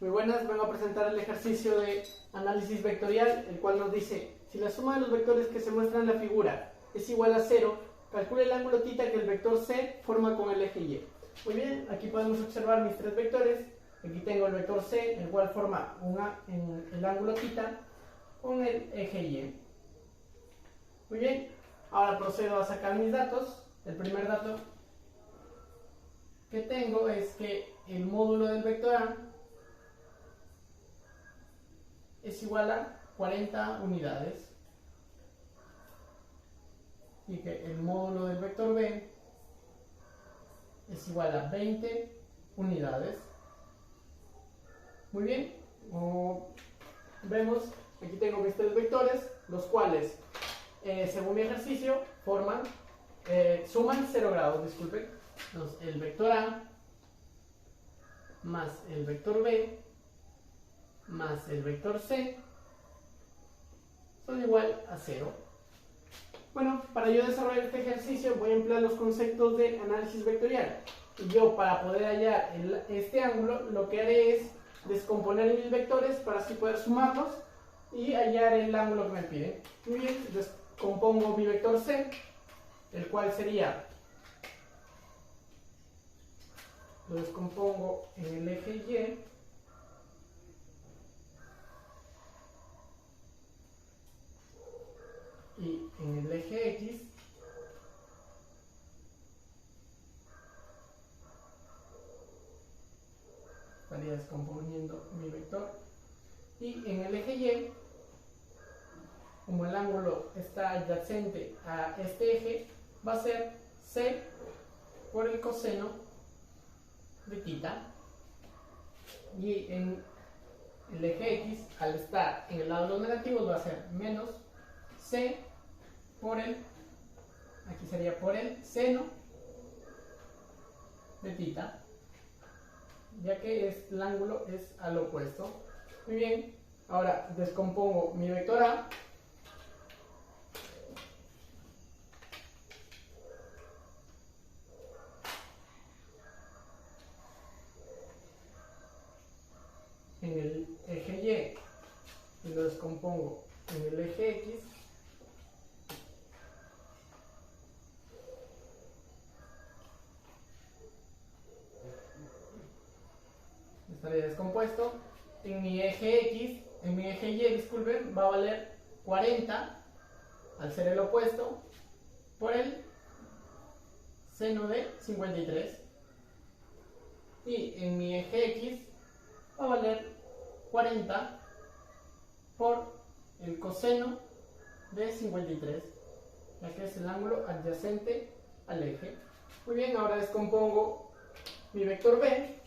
Muy buenas, vengo a presentar el ejercicio de análisis vectorial, el cual nos dice: si la suma de los vectores que se muestran en la figura es igual a 0, calcule el ángulo θ que el vector C forma con el eje Y. Muy bien, aquí podemos observar mis tres vectores. Aquí tengo el vector C, el cual forma el ángulo θ con el eje Y. Muy bien, ahora procedo a sacar mis datos. El primer dato que tengo es que el módulo del vector A es igual a 40 unidades y que el módulo del vector B es igual a 20 unidades. Muy bien, como vemos, aquí tengo mis tres vectores, los cuales, según mi ejercicio, suman 0 grados, disculpen. Entonces, el vector A más el vector B más el vector C son igual a 0. Bueno, para yo desarrollar este ejercicio voy a emplear los conceptos de análisis vectorial. Y yo, para poder hallar este ángulo, lo que haré es descomponer mis vectores para así poder sumarlos y hallar el ángulo que me piden. Muy bien, descompongo mi vector C, el cual sería, lo descompongo en el eje Y y en el eje X. Estaría descomponiendo mi vector. Y en el eje Y, como el ángulo está adyacente a este eje, va a ser C por el coseno de θ. Y en el eje X, al estar en el lado de los negativos, va a ser menos C por aquí sería por el seno de θ, ya que el ángulo es al opuesto. Muy bien, ahora descompongo mi vector A. En el eje Y lo descompongo en el eje X. Estaría descompuesto. En mi eje Y, disculpen, va a valer 40, al ser el opuesto, por el seno de 53. Y en mi eje X va a valer 40 por el coseno de 53, ya que es el ángulo adyacente al eje. Muy bien, ahora descompongo mi vector B.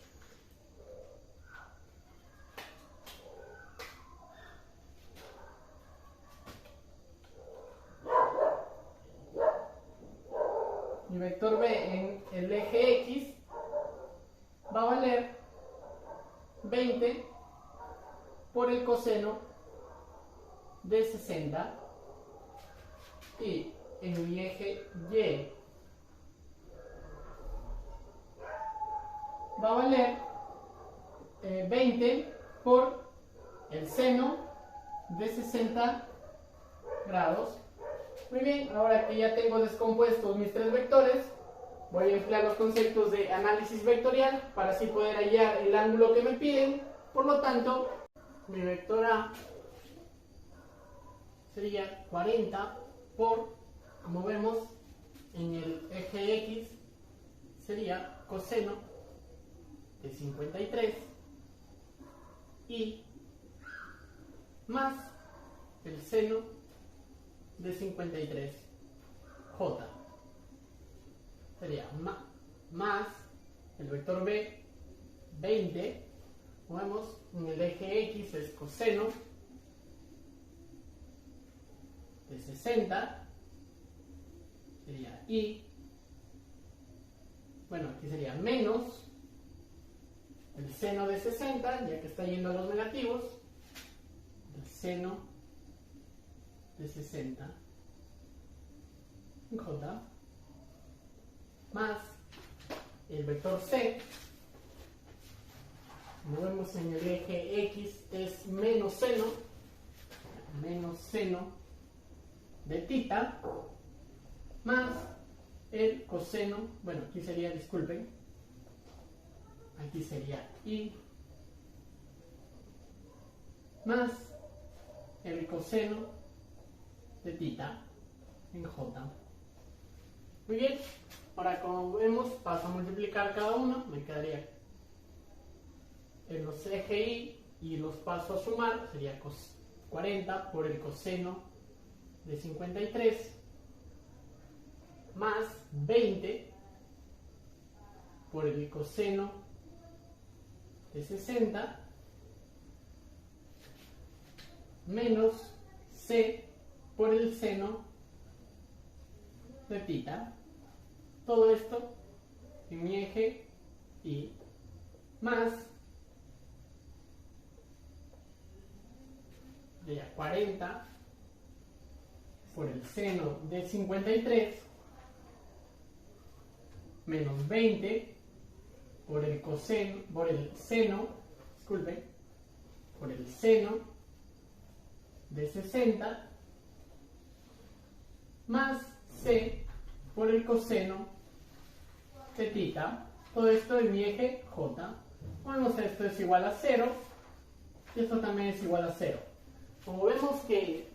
Mi vector B en el eje X va a valer 20 por el coseno de 60. Y en mi eje Y va a valer 20 por el seno de 60 grados. Muy bien, ahora que ya tengo descompuestos mis tres vectores, voy a emplear los conceptos de análisis vectorial para así poder hallar el ángulo que me piden. Por lo tanto, mi vector A sería 40 por, como vemos, en el eje X sería coseno de 53 y más el seno de 53, J. Sería más el vector B, 20, como vemos, en el eje X es coseno de 60, sería I, bueno, aquí sería menos el seno de 60, ya que está yendo a los negativos, el seno de 60, J, más el vector C, como vemos en el eje X, es menos seno de tita más el coseno, bueno, aquí sería, disculpen, aquí sería I más el coseno de tita en J. Muy bien, ahora como vemos paso a multiplicar cada uno, me quedaría en los eje Y y los paso a sumar, sería 40 por el coseno de 53 más 20 por el coseno de 60 menos C por el seno de tita. Todo esto en mi eje Y más de 40 por el seno de 53 menos 20 por el seno de 60 más C por el coseno de tita. Todo esto en mi eje J. Bueno, esto es igual a 0 y esto también es igual a 0. Como vemos que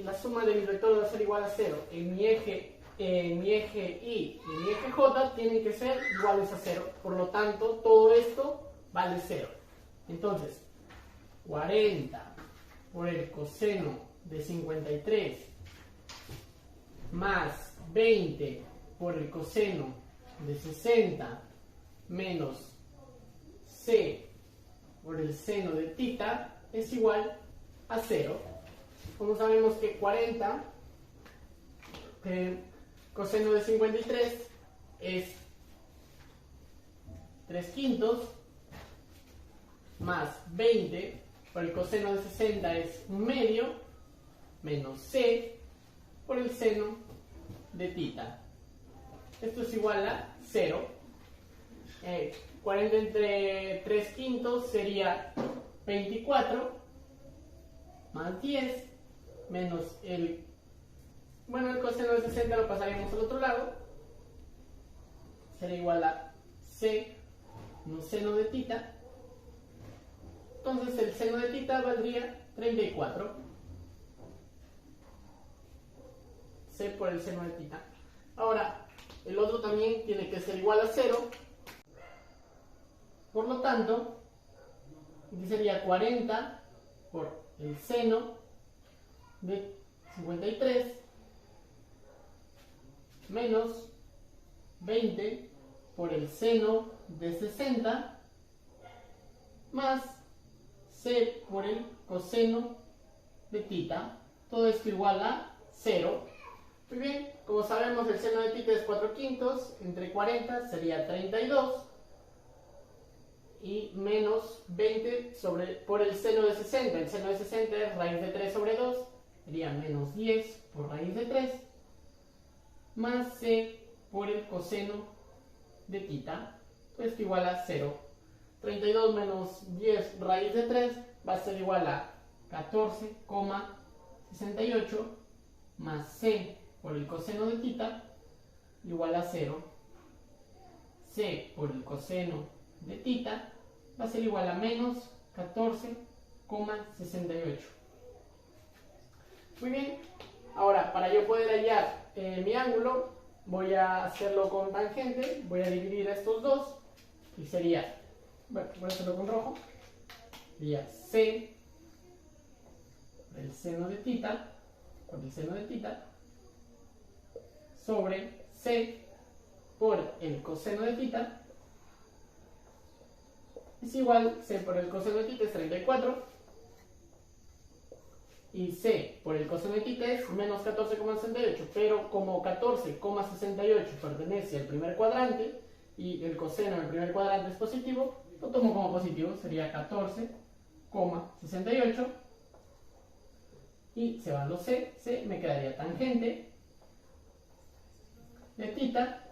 la suma de mis vectores va a ser igual a 0 en mi eje Y y en mi eje J tienen que ser iguales a 0. Por lo tanto, todo esto vale 0. Entonces, 40 por el coseno de 53 más 20 por el coseno de 60 menos C por el seno de tita es igual a 0. Como sabemos que 40 coseno de 53 es 3/5 más 20 por el coseno de 60 es 1/2 menos C por el seno de tita. Esto es igual a 0. 40 entre 3/5 sería 24 más 10 menos el coseno de 60 lo pasaríamos al otro lado, sería igual a C menos seno de tita. Entonces el seno de tita valdría 34. C por el seno de tita. Ahora, el otro también tiene que ser igual a 0. Por lo tanto, aquí sería 40 por el seno de 53 menos 20 por el seno de 60 más C por el coseno de tita. Todo esto igual a 0. Muy bien, como sabemos el seno de tita es 4/5, entre 40 sería 32 y menos 20 por el seno de 60. El seno de 60 es raíz de 3 sobre 2, sería menos 10 por raíz de 3 más C por el coseno de tita. Esto igual a 0. 32 menos 10 raíz de 3 va a ser igual a 14,68 más C por el coseno de tita igual a 0. C por el coseno de tita va a ser igual a menos 14,68. Muy bien, ahora para yo poder hallar mi ángulo voy a hacerlo con tangente, voy a dividir estos dos y sería, bueno, voy a hacerlo con rojo, sería C por el seno de tita sobre C por el coseno de tita es igual, C por el coseno de tita es 34 y C por el coseno de tita es menos 14,68, pero como 14,68 pertenece al primer cuadrante y el coseno del primer cuadrante es positivo, lo tomo como positivo, sería 14,68 y se van los C, me quedaría tangente de tita.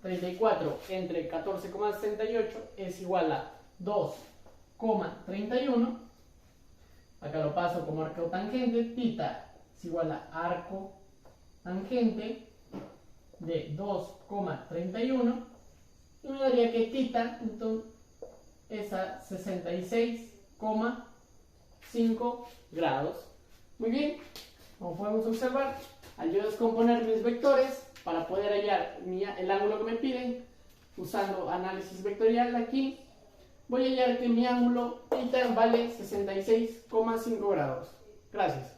34 entre 14,68 es igual a 2 2,31. Acá lo paso como arco tangente. Θ es igual a arco tangente de 2,31. Y me daría que θ entonces es a 66,5 grados. Muy bien, como podemos observar, al yo descomponer mis vectores para poder hallar el ángulo que me piden, usando análisis vectorial aquí, voy a hallar que mi ángulo θ vale 66,5 grados. Gracias.